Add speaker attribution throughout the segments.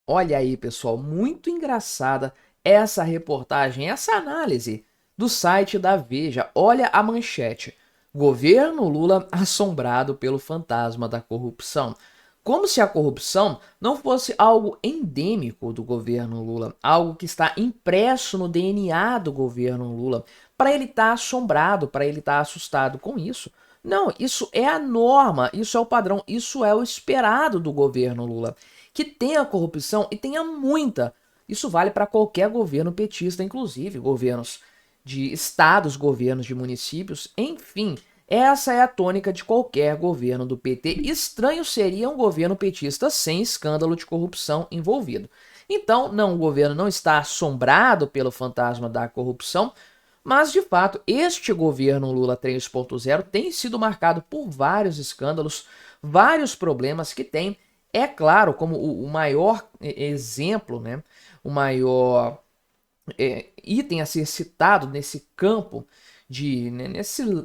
Speaker 1: Olha aí, pessoal, muito engraçada essa reportagem, essa análise do site da Veja. Olha a manchete: Governo Lula assombrado pelo fantasma da corrupção. Como se a corrupção não fosse algo endêmico do governo Lula, algo que está impresso no DNA do governo Lula, para ele estar assombrado, para ele estar assustado com isso. Não, isso é a norma, isso é o padrão, isso é o esperado do governo Lula. Que tenha corrupção e tenha muita. Isso vale para qualquer governo petista, inclusive governos de estados, governos de municípios, enfim. Essa é a tônica de qualquer governo do PT. Estranho seria um governo petista sem escândalo de corrupção envolvido. Então, não, o governo não está assombrado pelo fantasma da corrupção, mas de fato, este governo Lula 3.0 tem sido marcado por vários escândalos, vários problemas que tem. É claro, como o maior exemplo, né, o maior item a ser citado nesse campo,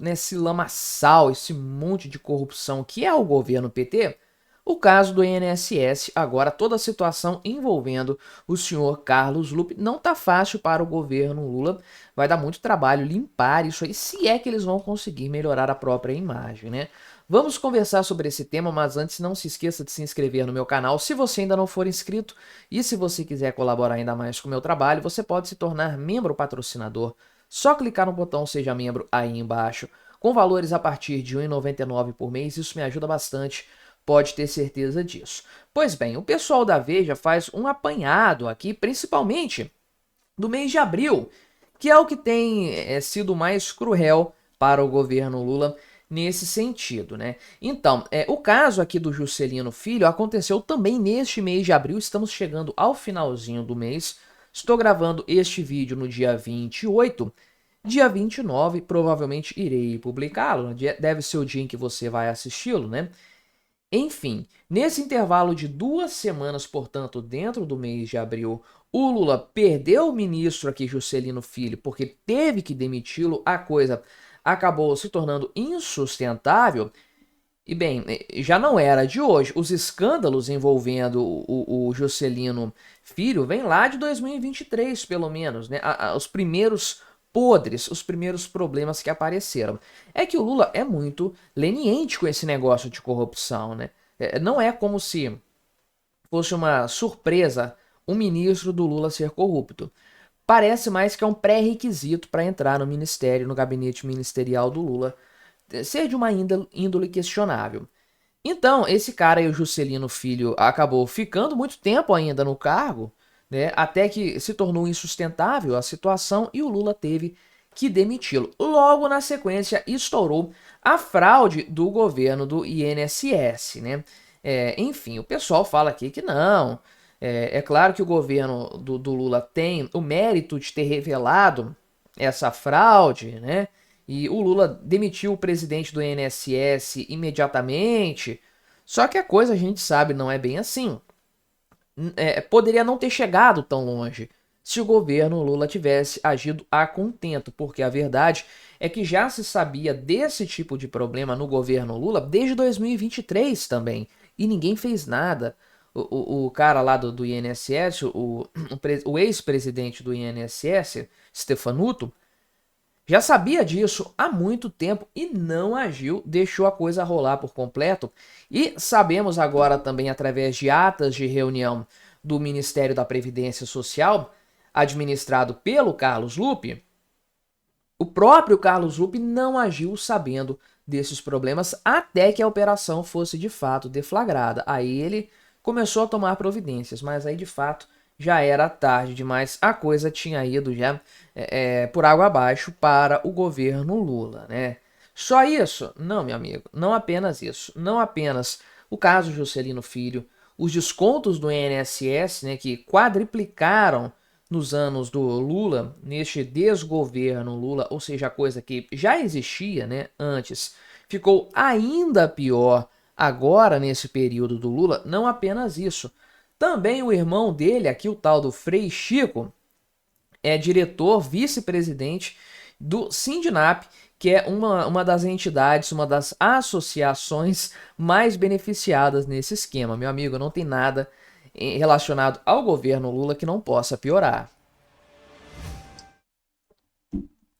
Speaker 1: nesse lamaçal, esse monte de corrupção que é o governo PT, o caso do INSS, agora toda a situação envolvendo o senhor Carlos Lupe, não tá fácil para o governo Lula, vai dar muito trabalho limpar isso aí, se é que eles vão conseguir melhorar a própria imagem, né? Vamos conversar sobre esse tema, mas antes não se esqueça de se inscrever no meu canal se você ainda não for inscrito, e se você quiser colaborar ainda mais com o meu trabalho, você pode se tornar membro patrocinador. Só clicar no botão Seja Membro aí embaixo, com valores a partir de R$ 1,99 por mês, isso me ajuda bastante, pode ter certeza disso. Pois bem, o pessoal da Veja faz um apanhado aqui, principalmente do mês de abril, que é o que tem sido mais cruel para o governo Lula nesse sentido, né? Então, o caso aqui do Juscelino Filho aconteceu também neste mês de abril, estamos chegando ao finalzinho do mês, estou gravando este vídeo no dia 28, dia 29 provavelmente irei publicá-lo, deve ser o dia em que você vai assisti-lo, né? Enfim, nesse intervalo de 2 semanas, portanto, dentro do mês de abril, o Lula perdeu o ministro aqui, Juscelino Filho, porque teve que demiti-lo, a coisa acabou se tornando insustentável. E bem, já não era de hoje. Os escândalos envolvendo o Juscelino Filho vêm lá de 2023, pelo menos, né? Os primeiros podres, os primeiros problemas que apareceram. É que o Lula é muito leniente com esse negócio de corrupção, né? Não é como se fosse uma surpresa um ministro do Lula ser corrupto. Parece mais que é um pré-requisito para entrar no ministério, no gabinete ministerial do Lula, ser de uma índole questionável. Então, esse cara aí, o Juscelino Filho, acabou ficando muito tempo ainda no cargo, né, até que se tornou insustentável a situação e o Lula teve que demiti-lo. Logo na sequência, estourou a fraude do governo do INSS, né? Enfim, o pessoal fala aqui que não. É claro que o governo do Lula tem o mérito de ter revelado essa fraude, né? E o Lula demitiu o presidente do INSS imediatamente. Só que a coisa a gente sabe não é bem assim. Poderia não ter chegado tão longe se o governo Lula tivesse agido a contento, porque a verdade é que já se sabia desse tipo de problema no governo Lula desde 2023 também, e ninguém fez nada. O cara lá do INSS, o ex-presidente do INSS, Stefanuto, já sabia disso há muito tempo e não agiu, deixou a coisa rolar por completo. E sabemos agora também, através de atas de reunião do Ministério da Previdência Social, administrado pelo Carlos Lupe, o próprio Carlos Lupe não agiu sabendo desses problemas até que a operação fosse de fato deflagrada. Aí ele começou a tomar providências, mas aí de fato já era tarde demais, a coisa tinha ido já por água abaixo para o governo Lula, né? Só isso? Não, meu amigo, não apenas isso. Não apenas o caso Juscelino Filho, os descontos do INSS, né, que quadriplicaram nos anos do Lula, neste desgoverno Lula, ou seja, a coisa que já existia, né, antes, ficou ainda pior agora nesse período do Lula. Não apenas isso, também o irmão dele, aqui o tal do Frei Chico, é diretor, vice-presidente do Sindinap, que é uma das entidades, uma das associações mais beneficiadas nesse esquema. Meu amigo, não tem nada relacionado ao governo Lula que não possa piorar.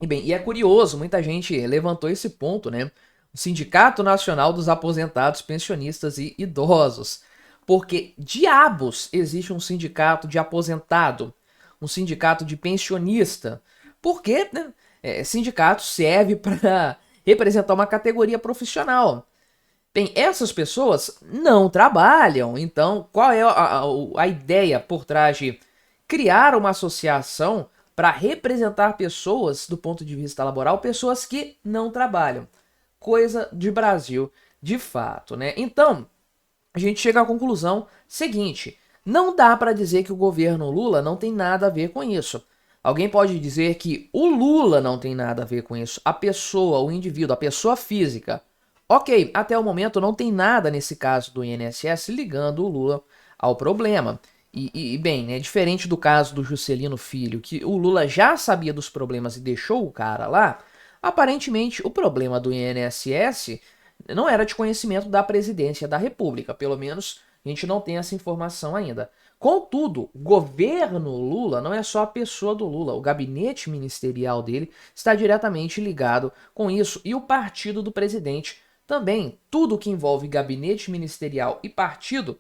Speaker 1: E bem, e é curioso, muita gente levantou esse ponto, né? O Sindicato Nacional dos Aposentados, Pensionistas e Idosos. Porque diabos existe um sindicato de aposentado, um sindicato de pensionista? Porque, né, sindicato serve para representar uma categoria profissional. Bem, essas pessoas não trabalham, então qual é a ideia por trás de criar uma associação para representar pessoas do ponto de vista laboral, pessoas que não trabalham? Coisa de Brasil, de fato, né? Então, a gente chega à conclusão seguinte: não dá para dizer que o governo Lula não tem nada a ver com isso. Alguém pode dizer que o Lula não tem nada a ver com isso, a pessoa, o indivíduo, a pessoa física. Ok, até o momento não tem nada nesse caso do INSS ligando o Lula ao problema. Bem, né, diferente do caso do Juscelino Filho, que o Lula já sabia dos problemas e deixou o cara lá, aparentemente o problema do INSS não era de conhecimento da presidência da República, pelo menos a gente não tem essa informação ainda. Contudo, o governo Lula não é só a pessoa do Lula, o gabinete ministerial dele está diretamente ligado com isso, e o partido do presidente também. Tudo que envolve gabinete ministerial e partido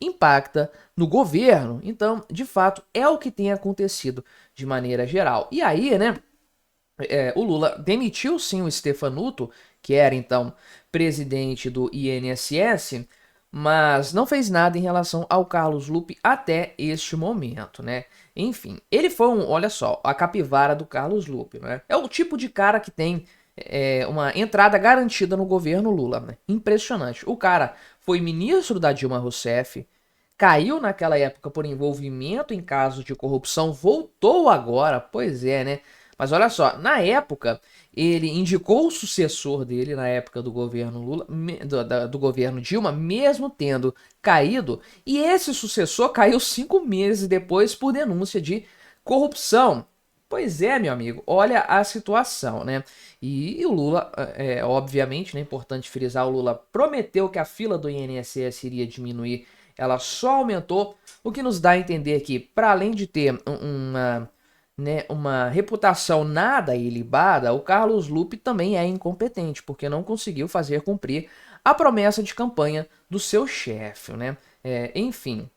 Speaker 1: impacta no governo. Então, de fato, é o que tem acontecido de maneira geral. E aí, né, o Lula demitiu sim o Stefanuto, que era então presidente do INSS, mas não fez nada em relação ao Carlos Lupe até este momento, né? Enfim, ele foi olha só, a capivara do Carlos Lupe, né? É o tipo de cara que tem uma entrada garantida no governo Lula, né? Impressionante. O cara foi ministro da Dilma Rousseff, caiu naquela época por envolvimento em casos de corrupção, voltou agora, pois é, né? Mas olha só, na época, ele indicou o sucessor dele, na época do governo Lula, do governo Dilma, mesmo tendo caído, e esse sucessor caiu 5 meses depois por denúncia de corrupção. Pois é, meu amigo, olha a situação, né? E o Lula, obviamente, né, importante frisar, o Lula prometeu que a fila do INSS iria diminuir, ela só aumentou, o que nos dá a entender que, para além de ter uma reputação nada ilibada, o Carlos Lupe também é incompetente, porque não conseguiu fazer cumprir a promessa de campanha do seu chefe, né? Enfim,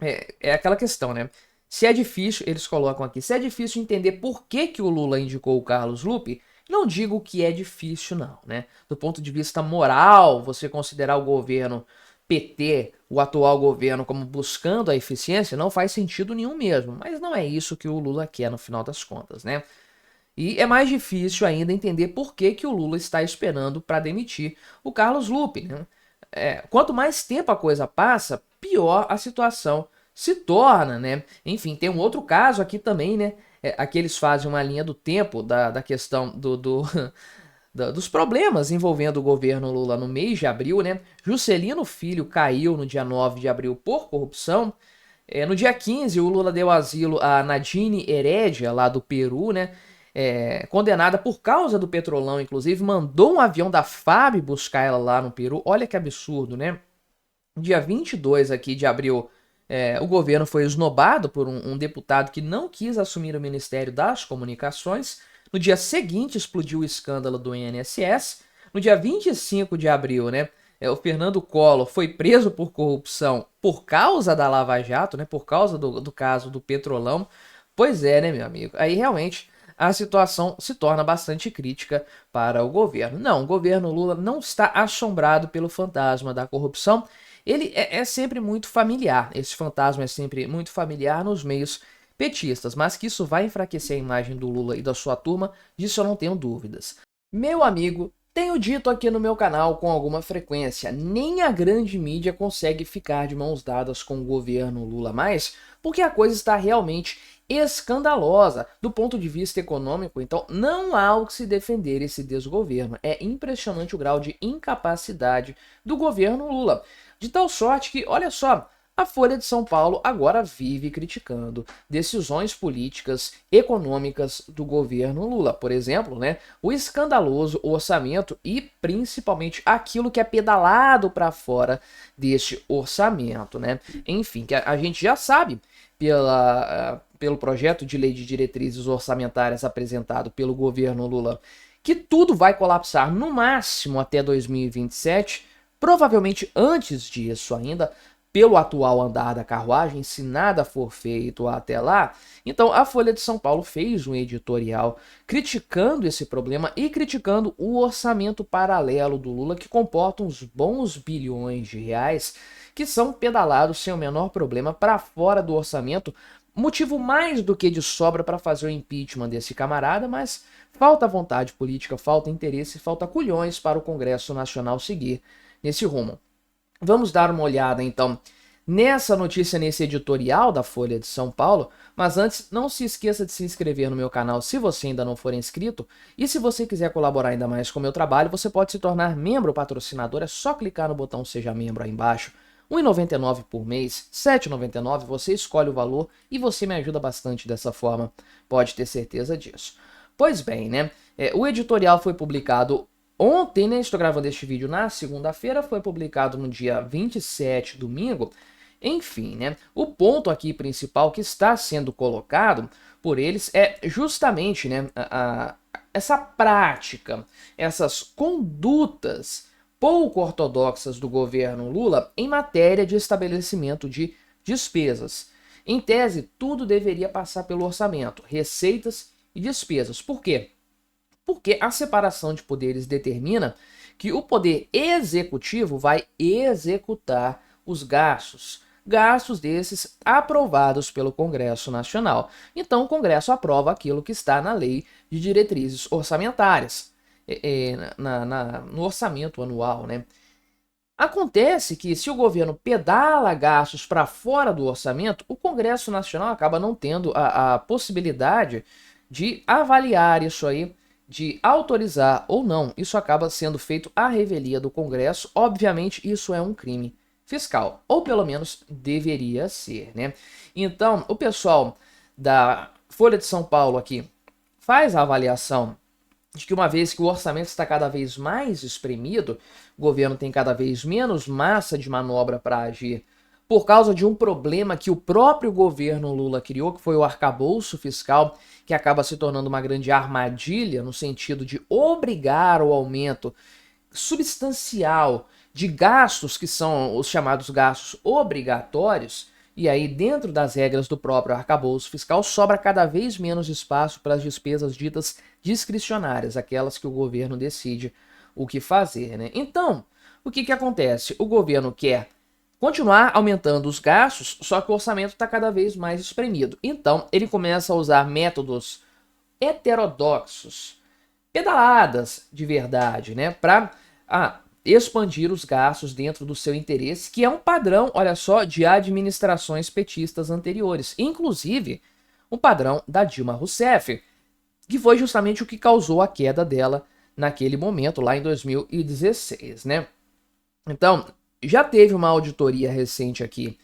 Speaker 1: é aquela questão, né? Se é difícil, eles colocam aqui, se é difícil entender por que que o Lula indicou o Carlos Lupe, não digo que é difícil não, né? Do ponto de vista moral, você considerar o governo PT, o atual governo, como buscando a eficiência, não faz sentido nenhum mesmo. Mas não é isso que o Lula quer no final das contas, né? E é mais difícil ainda entender por que que o Lula está esperando para demitir o Carlos Lupe, né? Quanto mais tempo a coisa passa, pior a situação se torna, né? Enfim, tem um outro caso aqui também, né? Aqui eles fazem uma linha do tempo da questão dos problemas envolvendo o governo Lula no mês de abril, né? Juscelino Filho caiu no dia 9 de abril por corrupção. No dia 15, o Lula deu asilo a Nadine Heredia, lá do Peru, né? Condenada por causa do Petrolão, inclusive, mandou um avião da FAB buscar ela lá no Peru. Olha que absurdo, né? Dia 22 aqui de abril, o governo foi esnobado por um deputado que não quis assumir o Ministério das Comunicações. No dia seguinte, explodiu o escândalo do INSS. No dia 25 de abril, né, o Fernando Collor foi preso por corrupção por causa da Lava Jato, né, por causa do caso do Petrolão. Pois é, né, meu amigo? Aí realmente a situação se torna bastante crítica para o governo. Não, o governo Lula não está assombrado pelo fantasma da corrupção. Ele é sempre muito familiar, esse fantasma é sempre muito familiar nos meios petistas, mas que isso vai enfraquecer a imagem do Lula e da sua turma, disso eu não tenho dúvidas. Meu amigo, tenho dito aqui no meu canal com alguma frequência, nem a grande mídia consegue ficar de mãos dadas com o governo Lula mais, porque a coisa está realmente escandalosa do ponto de vista econômico, então não há o que se defender esse desgoverno. É impressionante o grau de incapacidade do governo Lula, de tal sorte que, olha só, A Folha de São Paulo agora vive criticando decisões políticas econômicas do governo Lula. Por exemplo, né, o escandaloso orçamento e principalmente aquilo que é pedalado para fora deste orçamento, né? Enfim, que a gente já sabe pelo projeto de lei de diretrizes orçamentárias apresentado pelo governo Lula, que tudo vai colapsar no máximo até 2027, provavelmente antes disso ainda, pelo atual andar da carruagem, se nada for feito até lá. Então a Folha de São Paulo fez um editorial criticando esse problema e criticando o orçamento paralelo do Lula, que comporta uns bons bilhões de reais que são pedalados sem o menor problema para fora do orçamento, motivo mais do que de sobra para fazer o impeachment desse camarada, mas falta vontade política, falta interesse, falta culhões para o Congresso Nacional seguir nesse rumo. Vamos dar uma olhada então nessa notícia, nesse editorial da Folha de São Paulo, mas antes não se esqueça de se inscrever no meu canal se você ainda não for inscrito, e se você quiser colaborar ainda mais com o meu trabalho, você pode se tornar membro patrocinador, é só clicar no botão Seja Membro aí embaixo, R$ 1,99 por mês, R$ 7,99, você escolhe o valor e você me ajuda bastante dessa forma, pode ter certeza disso. Pois bem, né, o editorial foi publicado ontem, né, estou gravando este vídeo na segunda-feira, foi publicado no dia 27, domingo. Enfim, né, o ponto aqui principal que está sendo colocado por eles é justamente, né, essa prática, essas condutas pouco ortodoxas do governo Lula em matéria de estabelecimento de despesas. Em tese, tudo deveria passar pelo orçamento, receitas e despesas. Por quê? Porque a separação de poderes determina que o poder executivo vai executar os gastos. Gastos desses aprovados pelo Congresso Nacional. Então o Congresso aprova aquilo que está na Lei de Diretrizes Orçamentárias, no orçamento anual, né? Acontece que se o governo pedala gastos para fora do orçamento, o Congresso Nacional acaba não tendo a possibilidade de avaliar isso aí, de autorizar ou não. Isso acaba sendo feito à revelia do Congresso. Obviamente, isso é um crime fiscal, ou pelo menos deveria ser, né? Então, o pessoal da Folha de São Paulo aqui faz a avaliação de que uma vez que o orçamento está cada vez mais espremido, o governo tem cada vez menos massa de manobra para agir, por causa de um problema que o próprio governo Lula criou, que foi o arcabouço fiscal, que acaba se tornando uma grande armadilha no sentido de obrigar o aumento substancial de gastos, que são os chamados gastos obrigatórios, e aí dentro das regras do próprio arcabouço fiscal sobra cada vez menos espaço para as despesas ditas discricionárias, aquelas que o governo decide o que fazer, né? Então, o que acontece? O governo quer continuar aumentando os gastos, só que o orçamento está cada vez mais espremido. Então, ele começa a usar métodos heterodoxos, pedaladas de verdade, né, para expandir os gastos dentro do seu interesse, que é um padrão, olha só, de administrações petistas anteriores, inclusive um padrão da Dilma Rousseff, que foi justamente o que causou a queda dela naquele momento, lá em 2016, né? Então, já teve uma auditoria recente aqui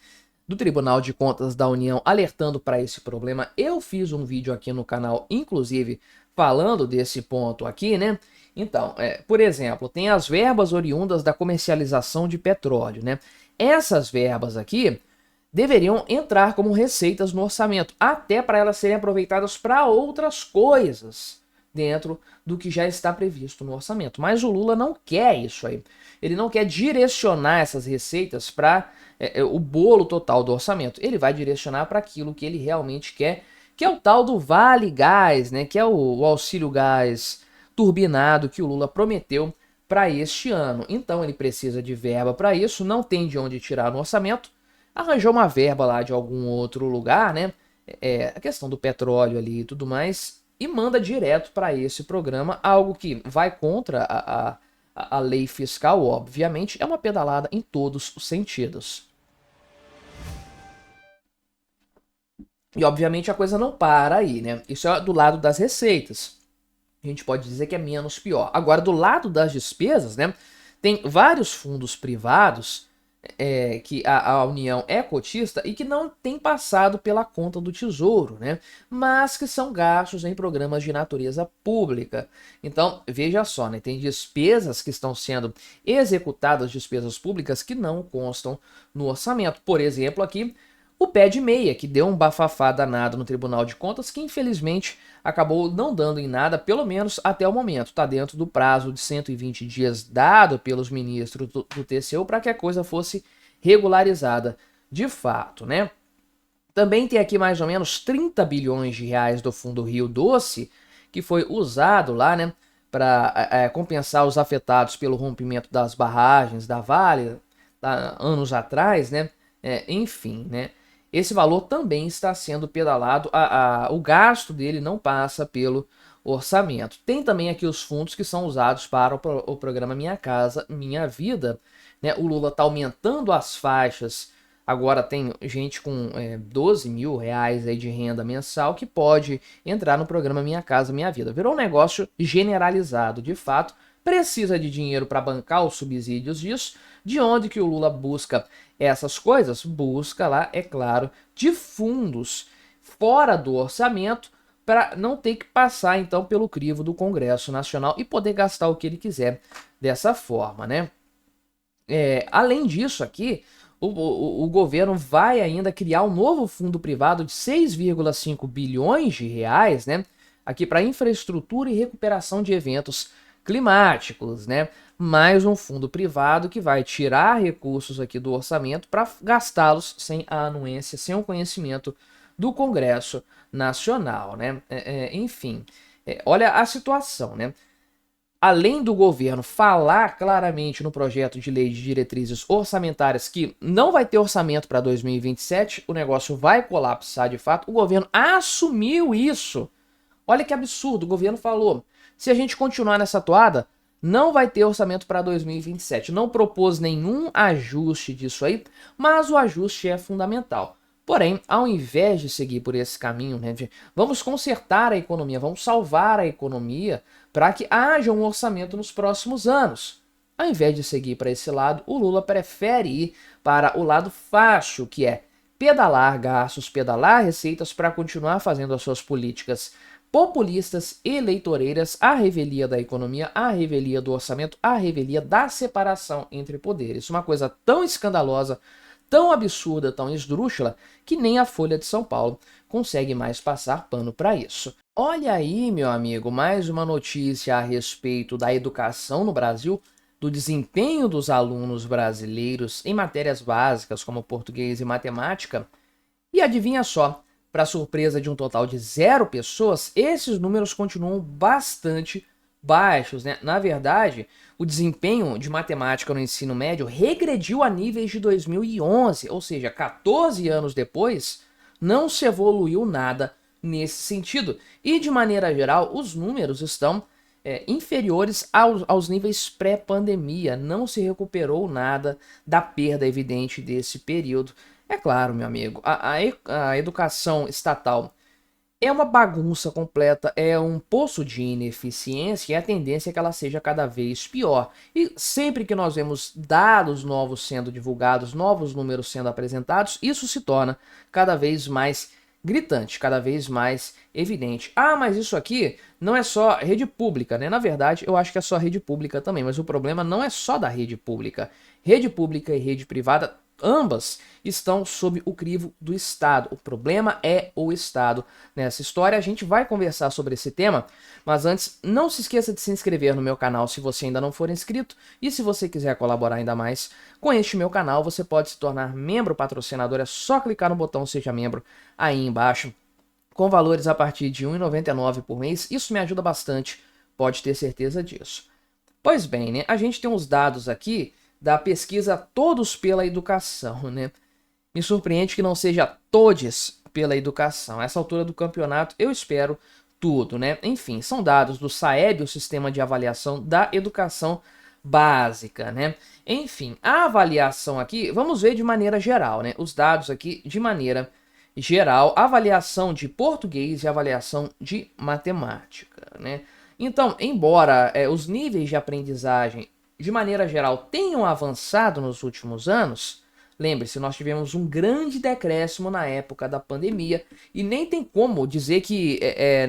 Speaker 1: do Tribunal de Contas da União alertando para esse problema. Eu fiz um vídeo aqui no canal, inclusive, falando desse ponto aqui, né? Então, por exemplo, tem as verbas oriundas da comercialização de petróleo, né? Essas verbas aqui deveriam entrar como receitas no orçamento, até para elas serem aproveitadas para outras coisas dentro do que já está previsto no orçamento. Mas o Lula não quer isso aí. Ele não quer direcionar essas receitas para o bolo total do orçamento. Ele vai direcionar para aquilo que ele realmente quer, que é o tal do Vale Gás, né? Que é o auxílio gás turbinado que o Lula prometeu para este ano. Então ele precisa de verba para isso, não tem de onde tirar no orçamento, arranjou uma verba lá de algum outro lugar, né? A questão do petróleo ali e tudo mais, e manda direto para esse programa, algo que vai contra a lei fiscal, obviamente, é uma pedalada em todos os sentidos. E obviamente a coisa não para aí, né? Isso é do lado das receitas. A gente pode dizer que é menos pior. Agora, do lado das despesas, né? Tem vários fundos privados que a União é cotista e que não tem passado pela conta do Tesouro, né? Mas que são gastos em programas de natureza pública. Então, veja só, né? Tem despesas que estão sendo executadas, despesas públicas que não constam no orçamento. Por exemplo, aqui, o pé de meia, que deu um bafafá danado no Tribunal de Contas, que infelizmente acabou não dando em nada, pelo menos até o momento. Está dentro do prazo de 120 dias dado pelos ministros do TCU para que a coisa fosse regularizada de fato, né? Também tem aqui mais ou menos 30 bilhões de reais do Fundo Rio Doce, que foi usado lá, né, para compensar os afetados pelo rompimento das barragens da Vale, anos atrás, né? Enfim, né? Esse valor também está sendo pedalado, o gasto dele não passa pelo orçamento. Tem também aqui os fundos que são usados para o programa Minha Casa Minha Vida, né? O Lula está aumentando as faixas, agora tem gente com 12 mil reais aí de renda mensal que pode entrar no programa Minha Casa Minha Vida. Virou um negócio generalizado, de fato, precisa de dinheiro para bancar os subsídios disso. De onde que o Lula busca essas coisas? Busca lá, é claro, de fundos fora do orçamento para não ter que passar então pelo crivo do Congresso Nacional e poder gastar o que ele quiser dessa forma, né? Além disso aqui, o governo vai ainda criar um novo fundo privado de 6,5 bilhões de reais, né? Aqui para infraestrutura e recuperação de eventos climáticos, né? Mais um fundo privado que vai tirar recursos aqui do orçamento para gastá-los sem a anuência, sem o conhecimento do Congresso Nacional, né? Enfim, olha a situação, né? Além do governo falar claramente no projeto de lei de diretrizes orçamentárias que não vai ter orçamento para 2027, o negócio vai colapsar de fato, o governo assumiu isso. Olha que absurdo, o governo falou, se a gente continuar nessa toada, não vai ter orçamento para 2027. Não propôs nenhum ajuste disso aí, mas o ajuste é fundamental. Porém, ao invés de seguir por esse caminho, né, vamos consertar a economia, vamos salvar a economia para que haja um orçamento nos próximos anos. Ao invés de seguir para esse lado, o Lula prefere ir para o lado fácil, que é pedalar gastos, pedalar receitas para continuar fazendo as suas políticas populistas, eleitoreiras, à revelia da economia, à revelia do orçamento, à revelia da separação entre poderes. Uma coisa tão escandalosa, tão absurda, tão esdrúxula, que nem a Folha de São Paulo consegue mais passar pano para isso. Olha aí, meu amigo, mais uma notícia a respeito da educação no Brasil, do desempenho dos alunos brasileiros em matérias básicas como português e matemática. E adivinha só, para surpresa de um total de 0 pessoas, esses números continuam bastante baixos, né? Na verdade, o desempenho de matemática no ensino médio regrediu a níveis de 2011, ou seja, 14 anos depois, não se evoluiu nada nesse sentido. E, de maneira geral, os números estão inferiores aos níveis pré-pandemia. Não se recuperou nada da perda evidente desse período. É claro, meu amigo, a educação estatal é uma bagunça completa, é um poço de ineficiência e a tendência é que ela seja cada vez pior. E sempre que nós vemos dados novos sendo divulgados, novos números sendo apresentados, isso se torna cada vez mais gritante, cada vez mais evidente. Ah, mas isso aqui não é só rede pública, né? Na verdade, eu acho que é só rede pública também, mas o problema não é só da rede pública. Rede pública e rede privada, ambas estão sob o crivo do Estado. O problema é o Estado nessa história. A gente vai conversar sobre esse tema, mas antes, não se esqueça de se inscrever no meu canal se você ainda não for inscrito. E se você quiser colaborar ainda mais com este meu canal, você pode se tornar membro patrocinador. É só clicar no botão Seja Membro aí embaixo, com valores a partir de R$ 1,99 por mês. Isso me ajuda bastante, pode ter certeza disso. Pois bem, né? A gente tem uns dados aqui da pesquisa Todos pela Educação, né? Me surpreende que não seja Todes pela Educação. A essa altura do campeonato, eu espero tudo, né? Enfim, são dados do SAEB, o Sistema de Avaliação da Educação Básica, né? Enfim, a avaliação aqui, vamos ver de maneira geral, né? Os dados aqui de maneira geral, avaliação de português e avaliação de matemática, né? Então, embora os níveis de aprendizagem de maneira geral, tenham avançado nos últimos anos, lembre-se, nós tivemos um grande decréscimo na época da pandemia e nem tem como dizer que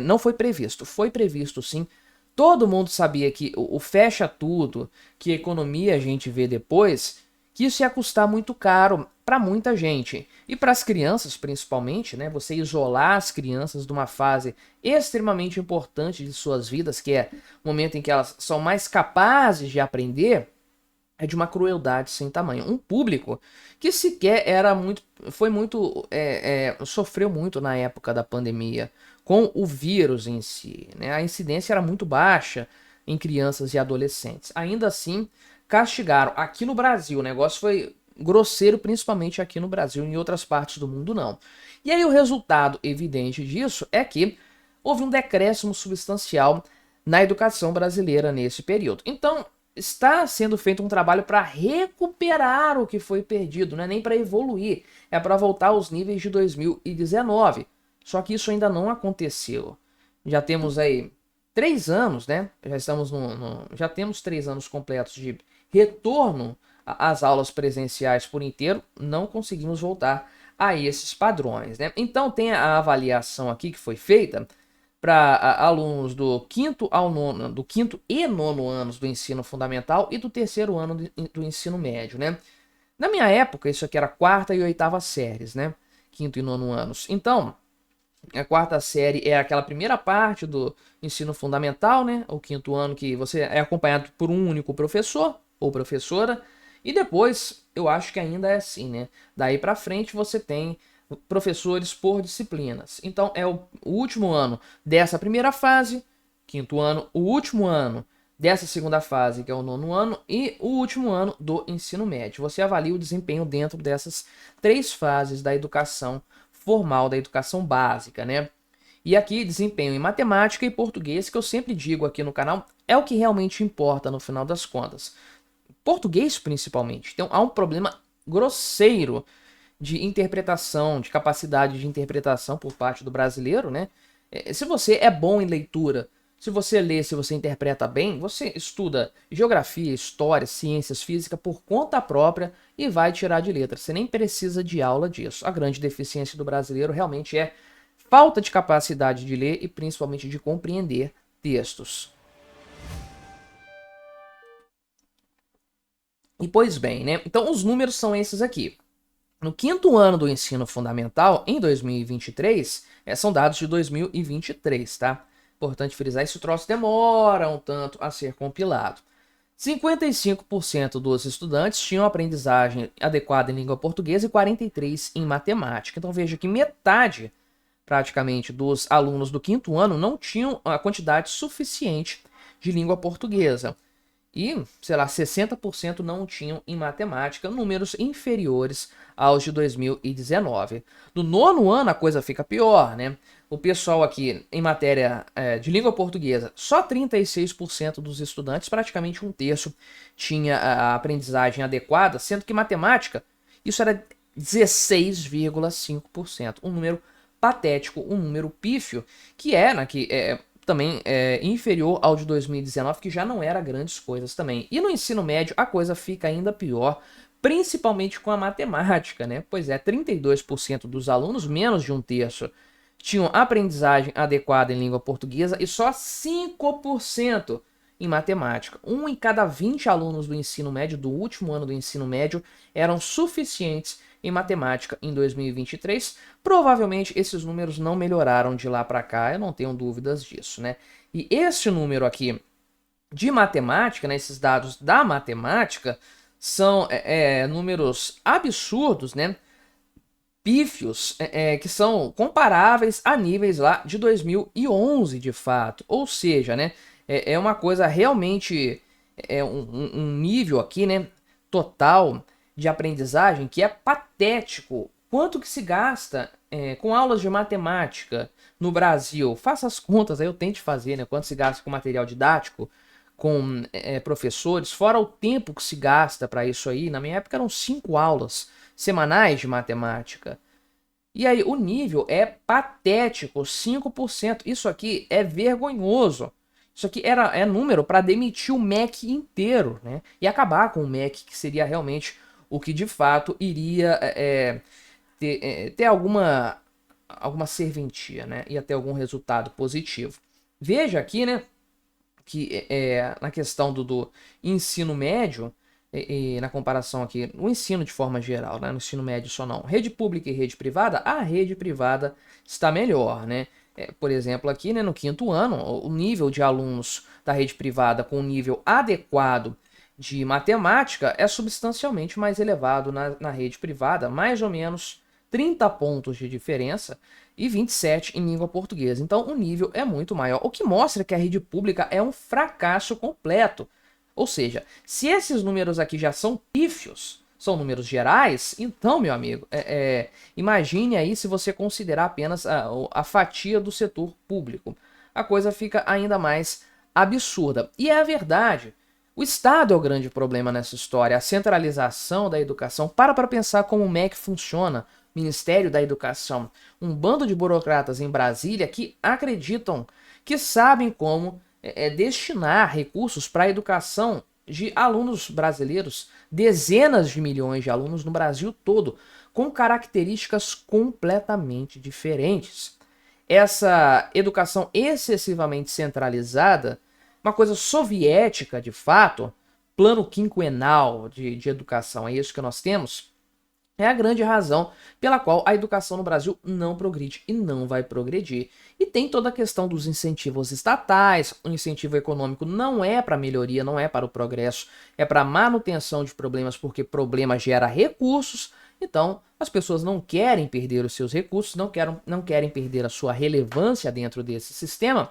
Speaker 1: não foi previsto. Foi previsto sim. Todo mundo sabia que o fecha tudo, que a economia a gente vê depois, que isso ia custar muito caro para muita gente. E para as crianças, principalmente, né? Você isolar as crianças de uma fase extremamente importante de suas vidas, que é o momento em que elas são mais capazes de aprender, é de uma crueldade sem tamanho. Um público que sequer era muito, foi muito, sofreu muito na época da pandemia com o vírus em si, né? A incidência era muito baixa em crianças e adolescentes. Ainda assim, castigaram. Aqui no Brasil, o negócio foi grosseiro, principalmente aqui no Brasil, em outras partes do mundo não. E aí o resultado evidente disso é que houve um decréscimo substancial na educação brasileira nesse período. Então, está sendo feito um trabalho para recuperar o que foi perdido, não é nem para evoluir, é para voltar aos níveis de 2019. Só que isso ainda não aconteceu. Já temos aí 3 anos, né? Já estamos já temos 3 anos completos de retorno às aulas presenciais por inteiro, não conseguimos voltar a esses padrões, né? Então tem a avaliação aqui que foi feita para alunos do quinto e nono anos do ensino fundamental e do terceiro ano do ensino médio, né? Na minha época, isso aqui era quarta e oitava séries, né? Quinto e nono anos. Então, a quarta série é aquela primeira parte do ensino fundamental, né? O quinto ano que você é acompanhado por um único professor ou professora. E depois, eu acho que ainda é assim, né? Daí para frente você tem professores por disciplinas. Então é o último ano dessa primeira fase, quinto ano, o último ano dessa segunda fase, que é o nono ano, e o último ano do ensino médio. Você avalia o desempenho dentro dessas 3 fases da educação formal, da educação básica, né? E aqui, desempenho em matemática e português, que eu sempre digo aqui no canal, é o que realmente importa no final das contas. Português, principalmente. Então, há um problema grosseiro de interpretação, de capacidade de interpretação por parte do brasileiro, né? Se você é bom em leitura, se você lê, se você interpreta bem, você estuda geografia, história, ciências, física por conta própria e vai tirar de letra. Você nem precisa de aula disso. A grande deficiência do brasileiro realmente é falta de capacidade de ler e principalmente de compreender textos. E pois bem, né? Então os números são esses aqui. No quinto ano do ensino fundamental, em 2023, são dados de 2023, tá? Importante frisar, esse troço demora um tanto a ser compilado. 55% dos estudantes tinham aprendizagem adequada em língua portuguesa e 43% em matemática. Então veja que metade, praticamente, dos alunos do quinto ano não tinham a quantidade suficiente de língua portuguesa. E, sei lá, 60% não tinham em matemática, números inferiores aos de 2019. No nono ano a coisa fica pior, né? O pessoal aqui em matéria de língua portuguesa, só 36% dos estudantes, praticamente um terço, tinha a aprendizagem adequada, sendo que matemática, isso era 16,5%. Um número patético, um número pífio, que também é inferior ao de 2019, que já não era grandes coisas também. E no ensino médio a coisa fica ainda pior, principalmente com a matemática, né? Pois é, 32% dos alunos, menos de um terço, tinham aprendizagem adequada em língua portuguesa e só 5% em matemática. 1 em cada 20 alunos do ensino médio, do último ano do ensino médio, eram suficientes em matemática em 2023. Provavelmente esses números não melhoraram de lá para cá, eu não tenho dúvidas disso, né? E esse número aqui de matemática, né, esses dados da matemática, são números absurdos, né? Pífios, que são comparáveis a níveis lá de 2011, de fato. Ou seja, né, é uma coisa realmente, um nível aqui, né, total de aprendizagem que é patético. Quanto que se gasta com aulas de matemática no Brasil? Faça as contas, aí eu tente fazer, né? Quanto se gasta com material didático, com professores, fora o tempo que se gasta para isso aí. Na minha época eram 5 aulas semanais de matemática. E aí o nível é patético, 5%. Isso aqui é vergonhoso. Isso aqui é número para demitir o MEC inteiro, né? E acabar com o MEC, que seria realmente o que de fato iria ter alguma serventia, né? Ia ter algum resultado positivo. Veja aqui, né, que na questão do ensino médio, e na comparação aqui, o ensino de forma geral, né, no ensino médio só não, rede pública e rede privada, a rede privada está melhor, né? Por exemplo, aqui, né, no quinto ano, o nível de alunos da rede privada com um nível adequado de matemática é substancialmente mais elevado na rede privada, mais ou menos 30 pontos de diferença e 27 em língua portuguesa. Então o nível é muito maior, o que mostra que a rede pública é um fracasso completo. Ou seja, se esses números aqui já são pífios, são números gerais, então, meu amigo, imagine aí se você considerar apenas a fatia do setor público. A coisa fica ainda mais absurda. E é a verdade. O Estado é o grande problema nessa história, a centralização da educação. Para pensar como o MEC funciona, Ministério da Educação. Um bando de burocratas em Brasília que acreditam que sabem como destinar recursos para a educação de alunos brasileiros, dezenas de milhões de alunos no Brasil todo, com características completamente diferentes. Essa educação excessivamente centralizada, uma coisa soviética de fato, plano quinquenal de educação, é isso que nós temos, é a grande razão pela qual a educação no Brasil não progride e não vai progredir. E tem toda a questão dos incentivos estatais. O incentivo econômico não é para melhoria, não é para o progresso, é para manutenção de problemas, porque problema gera recursos. Então, as pessoas não querem perder os seus recursos, não querem perder a sua relevância dentro desse sistema.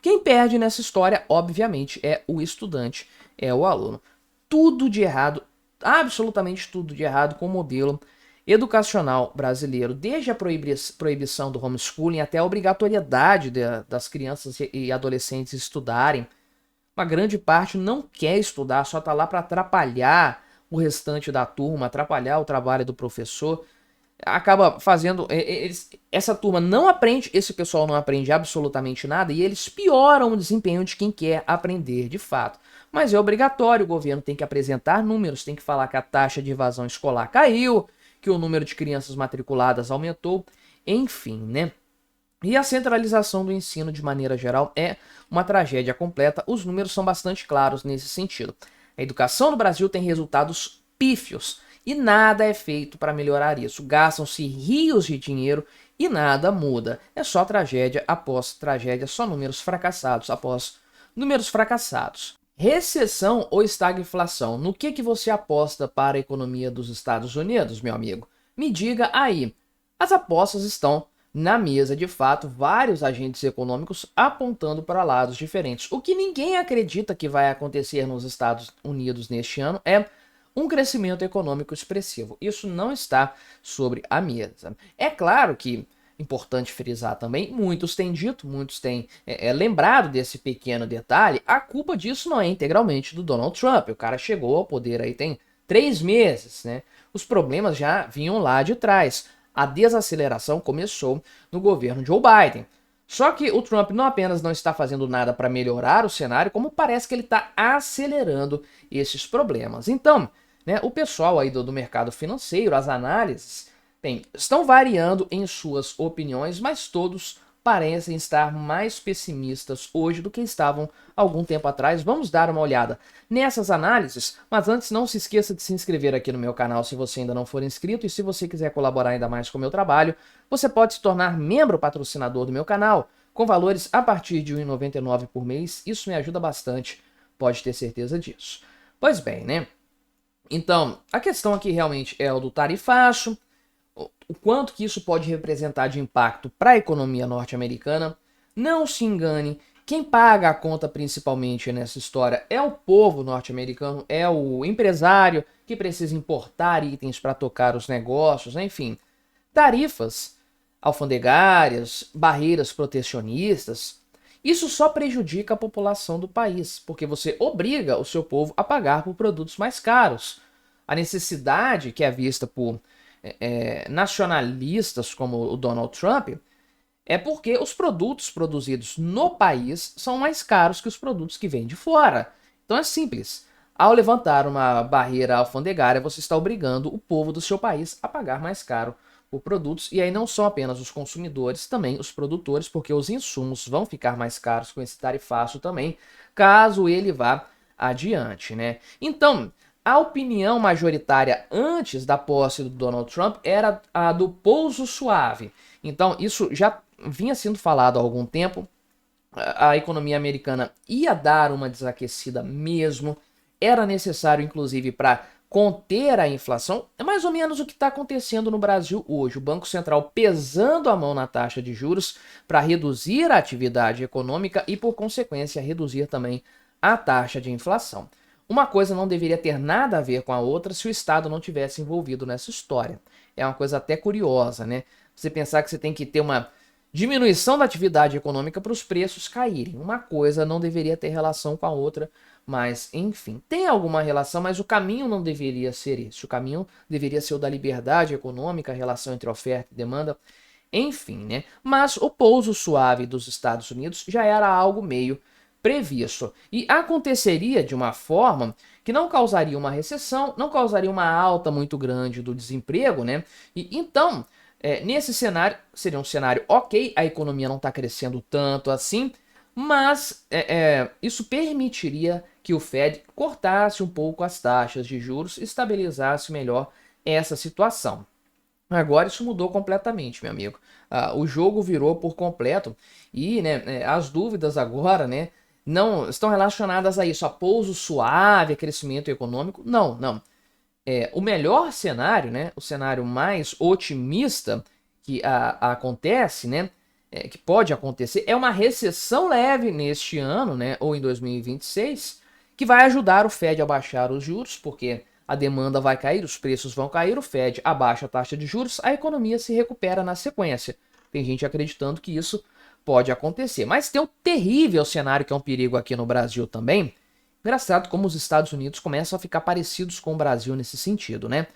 Speaker 1: Quem perde nessa história, obviamente, é o estudante, é o aluno. Tudo de errado, absolutamente tudo de errado com o modelo educacional brasileiro, desde a proibição do homeschooling até a obrigatoriedade das crianças e adolescentes estudarem. Uma grande parte não quer estudar, só está lá para atrapalhar o restante da turma, atrapalhar o trabalho do professor. Acaba fazendo... essa turma não aprende, esse pessoal não aprende absolutamente nada e eles pioram o desempenho de quem quer aprender de fato. Mas é obrigatório, o governo tem que apresentar números, tem que falar que a taxa de evasão escolar caiu, que o número de crianças matriculadas aumentou, enfim, né? E a centralização do ensino, de maneira geral, é uma tragédia completa. Os números são bastante claros nesse sentido. A educação no Brasil tem resultados pífios e nada é feito para melhorar isso. Gastam-se rios de dinheiro e nada muda. É só tragédia após tragédia, só números fracassados após números fracassados. Recessão ou estagflação? No que você aposta para a economia dos Estados Unidos, meu amigo? Me diga aí. As apostas estão na mesa, de fato, vários agentes econômicos apontando para lados diferentes. O que ninguém acredita que vai acontecer nos Estados Unidos neste ano é um crescimento econômico expressivo. Isso não está sobre a mesa. É claro que, importante frisar também, muitos têm dito, muitos têm lembrado desse pequeno detalhe, a culpa disso não é integralmente do Donald Trump. O cara chegou ao poder aí tem 3 meses, né? Os problemas já vinham lá de trás. A desaceleração começou no governo Joe Biden. Só que o Trump não apenas não está fazendo nada para melhorar o cenário, como parece que ele está acelerando esses problemas. Então, né, o pessoal aí do mercado financeiro, as análises, estão variando em suas opiniões, mas todos parecem estar mais pessimistas hoje do que estavam algum tempo atrás. Vamos dar uma olhada nessas análises, mas antes não se esqueça de se inscrever aqui no meu canal se você ainda não for inscrito, e se você quiser colaborar ainda mais com o meu trabalho, você pode se tornar membro patrocinador do meu canal, com valores a partir de R$ 1,99 por mês. Isso me ajuda bastante, pode ter certeza disso. Pois bem, né? Então, a questão aqui realmente é o do tarifaço, o quanto que isso pode representar de impacto para a economia norte-americana. Não se engane, quem paga a conta principalmente nessa história é o povo norte-americano, é o empresário que precisa importar itens para tocar os negócios, enfim. Tarifas alfandegárias, barreiras protecionistas, isso só prejudica a população do país, porque você obriga o seu povo a pagar por produtos mais caros. A necessidade que é vista por nacionalistas como o Donald Trump É porque os produtos produzidos no país são mais caros que os produtos que vêm de fora. Então é simples. Ao levantar uma barreira alfandegária, você está obrigando o povo do seu país a pagar mais caro por produtos. E aí não são apenas os consumidores, também os produtores, porque os insumos vão ficar mais caros com esse tarifaço também, caso ele vá adiante, né? Então, a opinião majoritária antes da posse do Donald Trump era a do pouso suave. Então, isso já vinha sendo falado há algum tempo. A economia americana ia dar uma desaquecida mesmo. Era necessário, inclusive, para conter a inflação. É mais ou menos o que está acontecendo no Brasil hoje. O Banco Central pesando a mão na taxa de juros para reduzir a atividade econômica e, por consequência, reduzir também a taxa de inflação. Uma coisa não deveria ter nada a ver com a outra se o Estado não tivesse envolvido nessa história. É uma coisa até curiosa, né? Você pensar que você tem que ter uma diminuição da atividade econômica para os preços caírem. Uma coisa não deveria ter relação com a outra, mas enfim, tem alguma relação, mas o caminho não deveria ser esse. O caminho deveria ser o da liberdade econômica, a relação entre oferta e demanda, enfim, né? Mas o pouso suave dos Estados Unidos já era algo meio previsto e aconteceria de uma forma que não causaria uma recessão, não causaria uma alta muito grande do desemprego, né? E então, nesse cenário, seria um cenário ok, a economia não está crescendo tanto assim, mas isso permitiria que o Fed cortasse um pouco as taxas de juros e estabilizasse melhor essa situação. Agora isso mudou completamente, meu amigo. O jogo virou por completo e, né, as dúvidas agora, né, não estão relacionadas a isso, a pouso suave, a crescimento econômico. Não, não. O melhor cenário, né, o cenário mais otimista que acontece, né, que pode acontecer, é uma recessão leve neste ano, né, ou em 2026, que vai ajudar o Fed a baixar os juros, porque a demanda vai cair, os preços vão cair, o Fed abaixa a taxa de juros, a economia se recupera na sequência. Tem gente acreditando que isso pode acontecer. Mas tem um terrível cenário que é um perigo aqui no Brasil também. Engraçado como os Estados Unidos começam a ficar parecidos com o Brasil nesse sentido, né?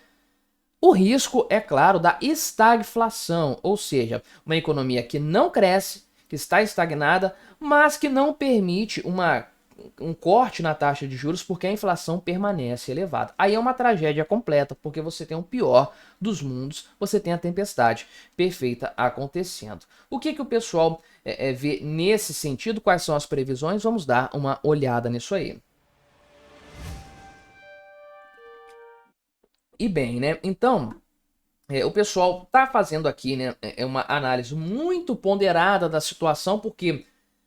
Speaker 1: O risco, é claro, da estagflação, ou seja, uma economia que não cresce, que está estagnada, mas que não permite um corte na taxa de juros porque a inflação permanece elevada. Aí é uma tragédia completa, porque você tem o pior dos mundos, você tem a tempestade perfeita acontecendo. O que o pessoal vê nesse sentido? Quais são as previsões? Vamos dar uma olhada nisso aí. E bem, né? Então, o pessoal está fazendo aqui, né, uma análise muito ponderada da situação, porque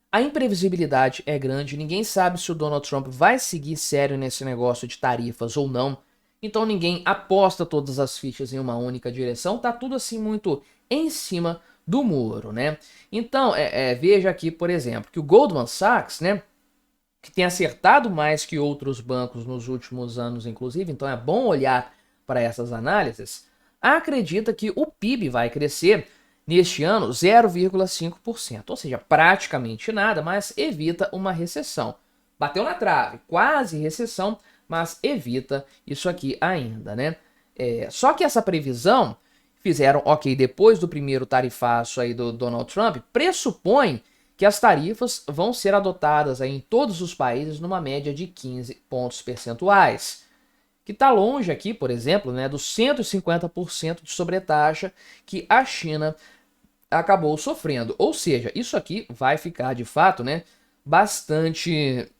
Speaker 1: a imprevisibilidade é grande, ninguém sabe se o Donald Trump vai seguir sério nesse negócio de tarifas ou não. Então ninguém aposta todas as fichas em uma única direção, tá tudo assim muito em cima do muro, né? Então, veja aqui, por exemplo, que o Goldman Sachs, né, que tem acertado mais que outros bancos nos últimos anos, inclusive, então é bom olhar para essas análises, acredita que o PIB vai crescer neste ano 0,5%, ou seja, praticamente nada, mas evita uma recessão. Bateu na trave, quase recessão, mas evita isso aqui ainda, né? Só que essa previsão, fizeram, ok, depois do primeiro tarifaço aí do Donald Trump, pressupõe que as tarifas vão ser adotadas aí em todos os países numa média de 15 pontos percentuais, que está longe aqui, por exemplo, né, dos 150% de sobretaxa que a China acabou sofrendo. Ou seja, isso aqui vai ficar de fato, né, bastante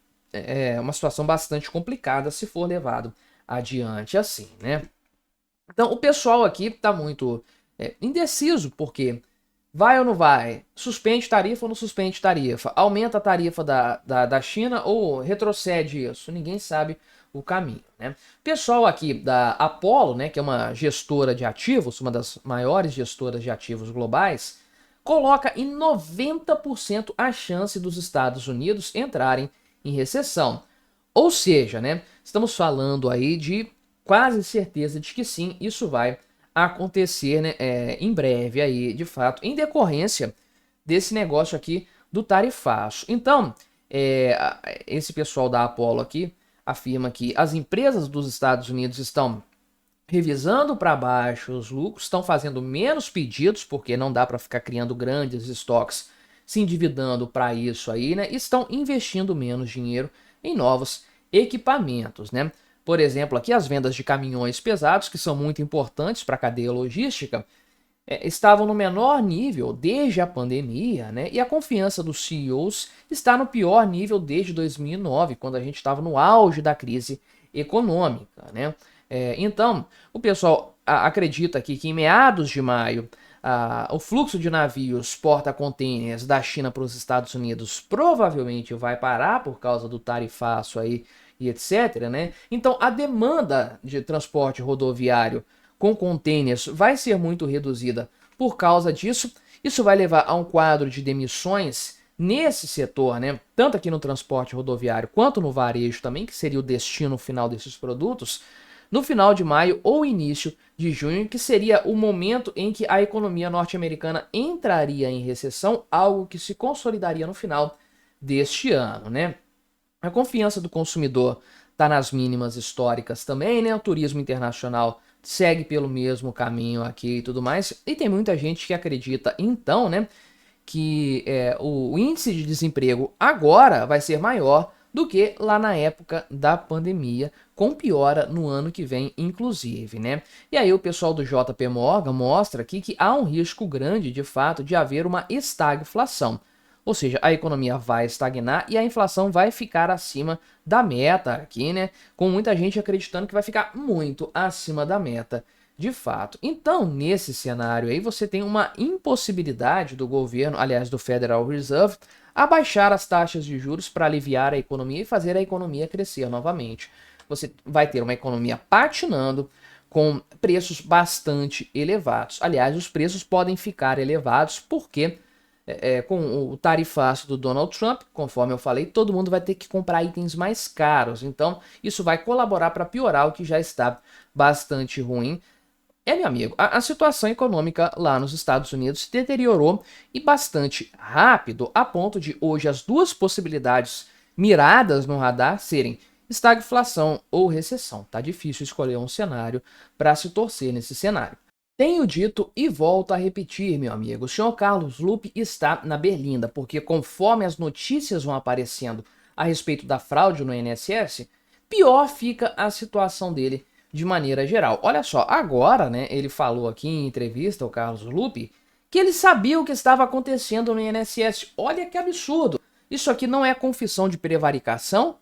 Speaker 1: uma situação bastante complicada se for levado adiante assim, né? Então o pessoal aqui está muito indeciso, porque vai ou não vai? Suspende tarifa ou não suspende tarifa? Aumenta a tarifa da China ou retrocede isso? Ninguém sabe o caminho, né? O pessoal aqui da Apollo, né, que é uma gestora de ativos, uma das maiores gestoras de ativos globais, coloca em 90% a chance dos Estados Unidos entrarem em recessão. Ou seja, né, estamos falando aí de quase certeza de que sim, isso vai acontecer, né, em breve aí, de fato, em decorrência desse negócio aqui do tarifaço. Então, esse pessoal da Apollo aqui afirma que as empresas dos Estados Unidos estão revisando para baixo os lucros, estão fazendo menos pedidos, porque não dá para ficar criando grandes estoques, se endividando para isso aí, né? Estão investindo menos dinheiro em novos equipamentos, né? Por exemplo, aqui as vendas de caminhões pesados, que são muito importantes para a cadeia logística, estavam no menor nível desde a pandemia, né? E a confiança dos CEOs está no pior nível desde 2009, quando a gente estava no auge da crise econômica, né? Então, o pessoal acredita aqui que em meados de maio, o fluxo de navios porta-containers da China para os Estados Unidos provavelmente vai parar por causa do tarifaço aí e etc, né? Então, a demanda de transporte rodoviário com containers vai ser muito reduzida por causa disso. Isso vai levar a um quadro de demissões nesse setor, né? Tanto aqui no transporte rodoviário quanto no varejo também, que seria o destino final desses produtos, no final de maio ou início de junho, que seria o momento em que a economia norte-americana entraria em recessão, algo que se consolidaria no final deste ano, né? A confiança do consumidor está nas mínimas históricas também, né? O turismo internacional segue pelo mesmo caminho aqui e tudo mais. E tem muita gente que acredita, então, né, que o índice de desemprego agora vai ser maior do que lá na época da pandemia, com piora no ano que vem, inclusive, né? E aí o pessoal do JP Morgan mostra aqui que há um risco grande, de fato, de haver uma estagflação. Ou seja, a economia vai estagnar e a inflação vai ficar acima da meta aqui, né? Com muita gente acreditando que vai ficar muito acima da meta, de fato. Então, nesse cenário aí, você tem uma impossibilidade do governo, aliás, do Federal Reserve, abaixar as taxas de juros para aliviar a economia e fazer a economia crescer novamente. Você vai ter uma economia patinando com preços bastante elevados. Aliás, os preços podem ficar elevados porque com o tarifaço do Donald Trump, conforme eu falei, todo mundo vai ter que comprar itens mais caros. Então, isso vai colaborar para piorar o que já está bastante ruim. Meu amigo, a situação econômica lá nos Estados Unidos se deteriorou e bastante rápido, a ponto de hoje as duas possibilidades miradas no radar serem estagflação ou recessão. Tá difícil escolher um cenário para se torcer nesse cenário. Tenho dito e volto a repetir, meu amigo, o senhor Carlos Lupe está na berlinda, porque conforme as notícias vão aparecendo a respeito da fraude no INSS, pior fica a situação dele de maneira geral. Olha só, agora, né, ele falou aqui em entrevista, o Carlos Lupe, que ele sabia o que estava acontecendo no INSS. Olha que absurdo. Isso aqui não é confissão de prevaricação?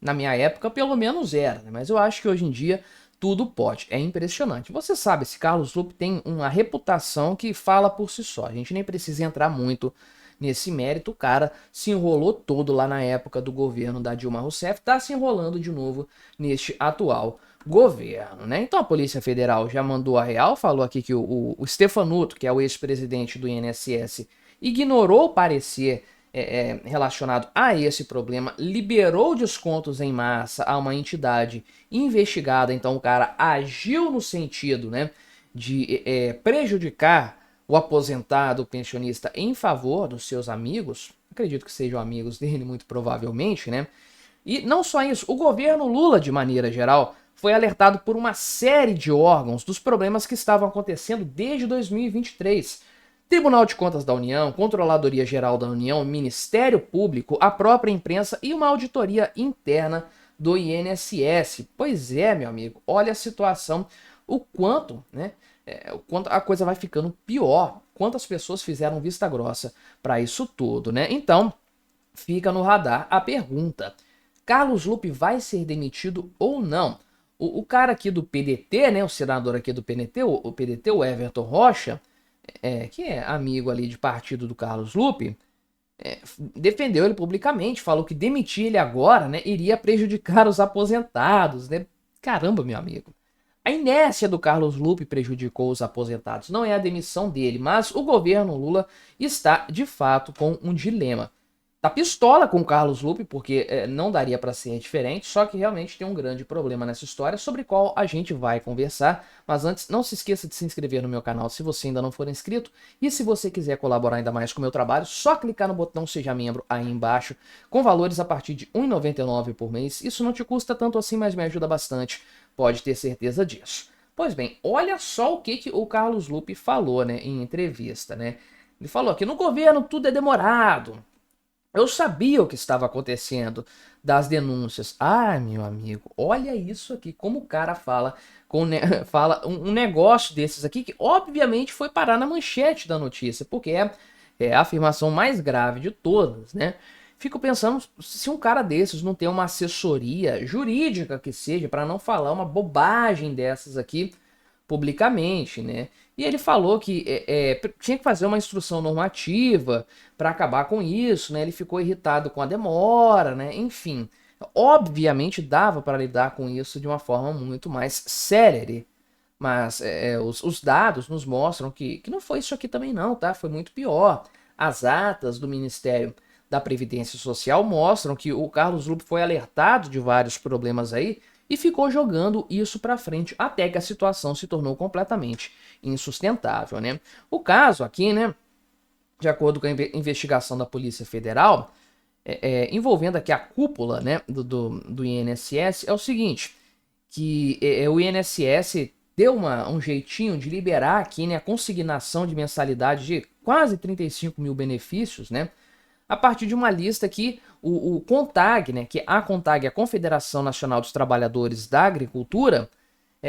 Speaker 1: Na minha época, pelo menos era, né? Mas eu acho que hoje em dia tudo pode. É impressionante. Você sabe, esse Carlos Lupe tem uma reputação que fala por si só. A gente nem precisa entrar muito nesse mérito. O cara se enrolou todo lá na época do governo da Dilma Rousseff, tá se enrolando de novo neste atual governo, né? Então a Polícia Federal já mandou a real, falou aqui que o Stefanuto, que é o ex-presidente do INSS, ignorou o parecer relacionado a esse problema, liberou descontos em massa a uma entidade investigada. Então o cara agiu no sentido, né, de prejudicar o aposentado, o pensionista, em favor dos seus amigos. Acredito que sejam amigos dele, muito provavelmente, né? E não só isso, o governo Lula, de maneira geral, foi alertado por uma série de órgãos dos problemas que estavam acontecendo desde 2023. Tribunal de Contas da União, Controladoria Geral da União, Ministério Público, a própria imprensa e uma auditoria interna do INSS. Pois é, meu amigo, olha a situação, o quanto, né? O quanto a coisa vai ficando pior, quantas pessoas fizeram vista grossa para isso tudo, né? Então, fica no radar a pergunta: Carlos Lupe vai ser demitido ou não? O cara aqui do PDT, né, o senador aqui do PDT, o PDT, o Everton Rocha, que é amigo ali de partido do Carlos Lupe, defendeu ele publicamente, falou que demitir ele agora, né, iria prejudicar os aposentados, né? Caramba, meu amigo. A inércia do Carlos Lupe prejudicou os aposentados, não é a demissão dele, mas o governo Lula está, de fato, com um dilema. Tá pistola com o Carlos Lupe, porque não daria para ser diferente, só que realmente tem um grande problema nessa história, sobre o qual a gente vai conversar. Mas antes, não se esqueça de se inscrever no meu canal se você ainda não for inscrito. E se você quiser colaborar ainda mais com o meu trabalho, só clicar no botão Seja Membro aí embaixo, com valores a partir de R$ 1,99 por mês. Isso não te custa tanto assim, mas me ajuda bastante, pode ter certeza disso. Pois bem, olha só o que o Carlos Lupe falou, né, em entrevista, né? Ele falou que no governo tudo é demorado. Eu sabia o que estava acontecendo das denúncias. Ah, meu amigo, olha isso aqui, como o cara fala, fala um negócio desses aqui que obviamente foi parar na manchete da notícia, porque é a afirmação mais grave de todas, né? Fico pensando se um cara desses não tem uma assessoria jurídica que seja para não falar uma bobagem dessas aqui publicamente, né? E ele falou que tinha que fazer uma instrução normativa para acabar com isso, né? Ele ficou irritado com a demora, né? Enfim, obviamente dava para lidar com isso de uma forma muito mais célere, mas os dados nos mostram que não foi isso aqui também não, tá? Foi muito pior. As atas do Ministério da Previdência Social mostram que o Carlos Lupe foi alertado de vários problemas aí e ficou jogando isso para frente até que a situação se tornou completamente insustentável, né? O caso aqui, né, de acordo com a investigação da Polícia Federal, envolvendo aqui a cúpula, né, do INSS, é o seguinte, que o INSS deu um jeitinho de liberar aqui, né, a consignação de mensalidade de quase 35 mil benefícios, né, a partir de uma lista que o CONTAG, né, que a CONTAG, a Confederação Nacional dos Trabalhadores da Agricultura,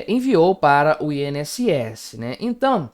Speaker 1: enviou para o INSS, né? Então,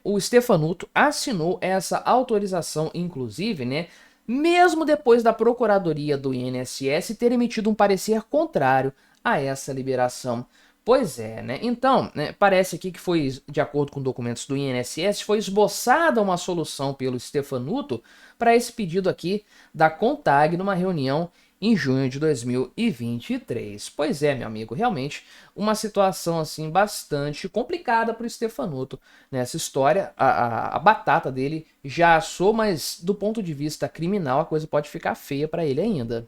Speaker 1: o Stefanuto assinou essa autorização, inclusive, né, mesmo depois da Procuradoria do INSS ter emitido um parecer contrário a essa liberação. Pois é, né? Então, né, parece aqui que foi, de acordo com documentos do INSS, foi esboçada uma solução pelo Stefanuto para esse pedido aqui da CONTAG numa reunião em junho de 2023. Pois é, meu amigo, realmente uma situação assim bastante complicada para o Stefanuto nessa história. A batata dele já assou, mas do ponto de vista criminal a coisa pode ficar feia para ele ainda.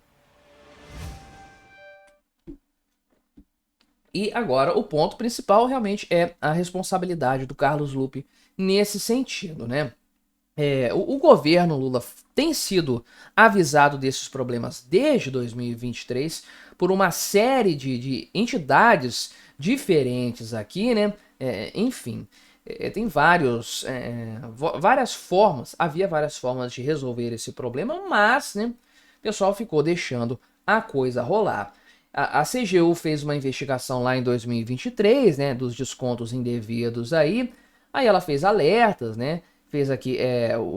Speaker 1: E agora o ponto principal realmente é a responsabilidade do Carlos Lupe nesse sentido, né? O governo Lula tem sido avisado desses problemas desde 2023 por uma série de entidades diferentes aqui, né? Enfim, tem várias formas, havia várias formas de resolver esse problema, mas, né, o pessoal ficou deixando a coisa rolar. A CGU fez uma investigação lá em 2023, né, dos descontos indevidos aí ela fez alertas, né? Fez aqui,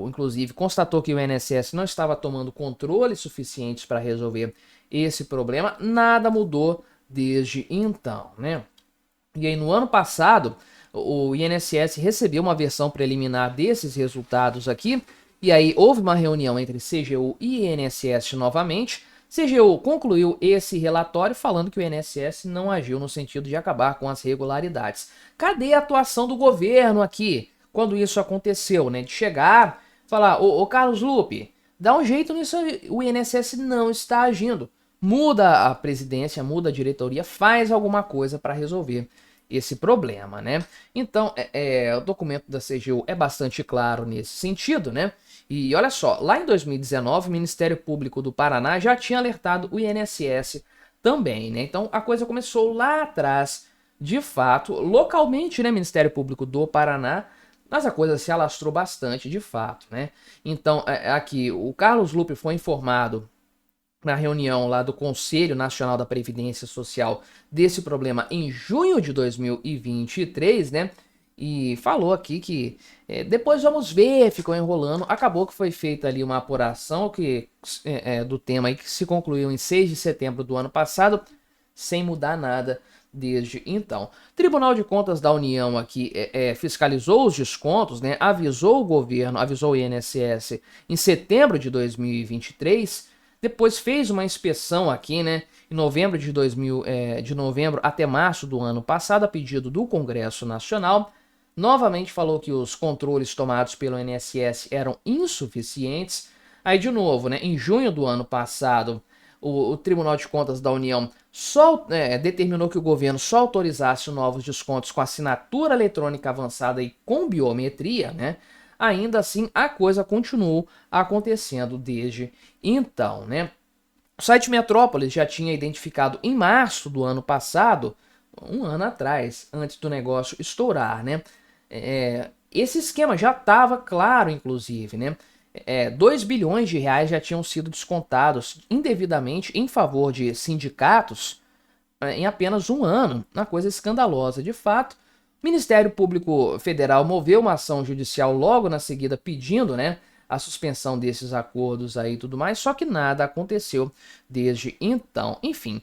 Speaker 1: inclusive, constatou que o INSS não estava tomando controles suficientes para resolver esse problema. Nada mudou desde então, né? E aí, no ano passado, o INSS recebeu uma versão preliminar desses resultados aqui. E aí, houve uma reunião entre CGU e INSS novamente. CGU concluiu esse relatório falando que o INSS não agiu no sentido de acabar com as irregularidades. Cadê a atuação do governo aqui? Quando isso aconteceu, né? De chegar, falar, ô Carlos Lupe, dá um jeito nisso, o INSS não está agindo. Muda a presidência, muda a diretoria, faz alguma coisa para resolver esse problema, né? Então, o documento da CGU é bastante claro nesse sentido, né? E olha só, lá em 2019, o Ministério Público do Paraná já tinha alertado o INSS também, né? Então, a coisa começou lá atrás, de fato, localmente, né, Ministério Público do Paraná, mas a coisa se alastrou bastante, de fato, né? Então, aqui, o Carlos Lupe foi informado na reunião lá do Conselho Nacional da Previdência Social desse problema em junho de 2023, né? E falou aqui que depois vamos ver, ficou enrolando. Acabou que foi feita ali uma apuração do tema aí, que se concluiu em 6 de setembro do ano passado, sem mudar nada desde então. Tribunal de Contas da União aqui fiscalizou os descontos, né? Avisou o governo, avisou o INSS em setembro de 2023. Depois fez uma inspeção aqui, né, em novembro de novembro até março do ano passado, a pedido do Congresso Nacional. Novamente falou que os controles tomados pelo INSS eram insuficientes. Aí, de novo, né, em junho do ano passado, o Tribunal de Contas da União determinou que o governo só autorizasse novos descontos com assinatura eletrônica avançada e com biometria, né? Ainda assim, a coisa continuou acontecendo desde então, né? O site Metrópolis já tinha identificado em março do ano passado um ano atrás, antes do negócio estourar, né? Esse esquema já estava claro, inclusive, né? 2 bilhões de reais já tinham sido descontados indevidamente em favor de sindicatos em apenas um ano, uma coisa escandalosa. De fato, o Ministério Público Federal moveu uma ação judicial logo na seguida pedindo, né, a suspensão desses acordos aí e tudo mais, só que nada aconteceu desde então. Enfim,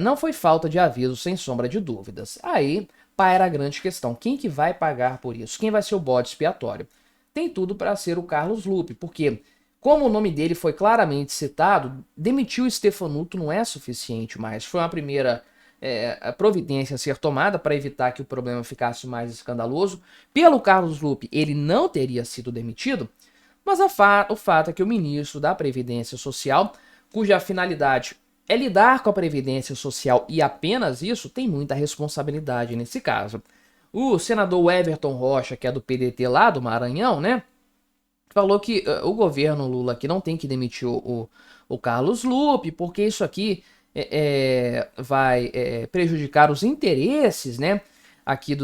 Speaker 1: não foi falta de aviso, sem sombra de dúvidas. Aí paira a grande questão: quem que vai pagar por isso? Quem vai ser o bode expiatório? Tem tudo para ser o Carlos Lupe, porque, como o nome dele foi claramente citado, demitir o Stefanuto não é suficiente mais. Foi uma primeira a providência a ser tomada para evitar que o problema ficasse mais escandaloso. Pelo Carlos Lupe, ele não teria sido demitido, mas o fato é que o ministro da Previdência Social, cuja finalidade é lidar com a Previdência Social e apenas isso, tem muita responsabilidade nesse caso. O senador Everton Rocha, que é do PDT lá do Maranhão, né, falou que o governo Lula aqui não tem que demitir o Carlos Lupe, porque isso aqui vai prejudicar os interesses, né, aqui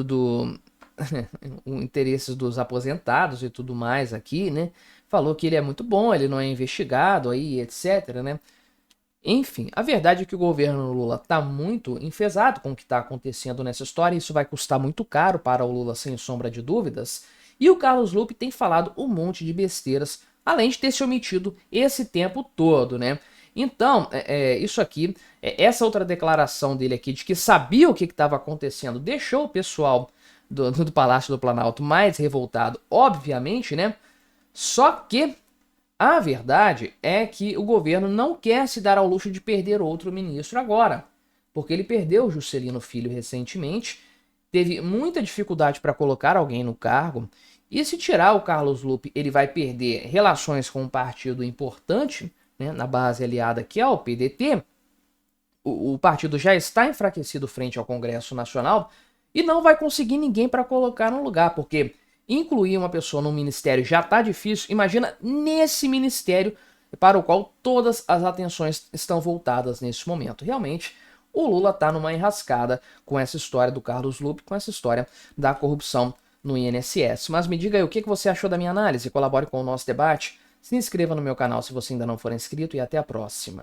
Speaker 1: interesses dos aposentados e tudo mais aqui, né? Falou que ele é muito bom, ele não é investigado aí, etc, né? Enfim, a verdade é que o governo Lula está muito enfesado com o que está acontecendo nessa história. Isso vai custar muito caro para o Lula, sem sombra de dúvidas. E o Carlos Lupe tem falado um monte de besteiras, além de ter se omitido esse tempo todo, né? Então, isso aqui, essa outra declaração dele aqui de que sabia o que estava acontecendo, deixou o pessoal do Palácio do Planalto mais revoltado, obviamente, né? Só que a verdade é que o governo não quer se dar ao luxo de perder outro ministro agora, porque ele perdeu o Juscelino Filho recentemente, teve muita dificuldade para colocar alguém no cargo, e se tirar o Carlos Lupe, ele vai perder relações com um partido importante, né, na base aliada que é o PDT. O partido já está enfraquecido frente ao Congresso Nacional e não vai conseguir ninguém para colocar no lugar, porque incluir uma pessoa no ministério já está difícil. Imagina nesse ministério para o qual todas as atenções estão voltadas nesse momento. Realmente, o Lula está numa enrascada com essa história do Carlos Lupe, com essa história da corrupção no INSS. Mas me diga aí o que você achou da minha análise, colabore com o nosso debate, se inscreva no meu canal se você ainda não for inscrito e até a próxima.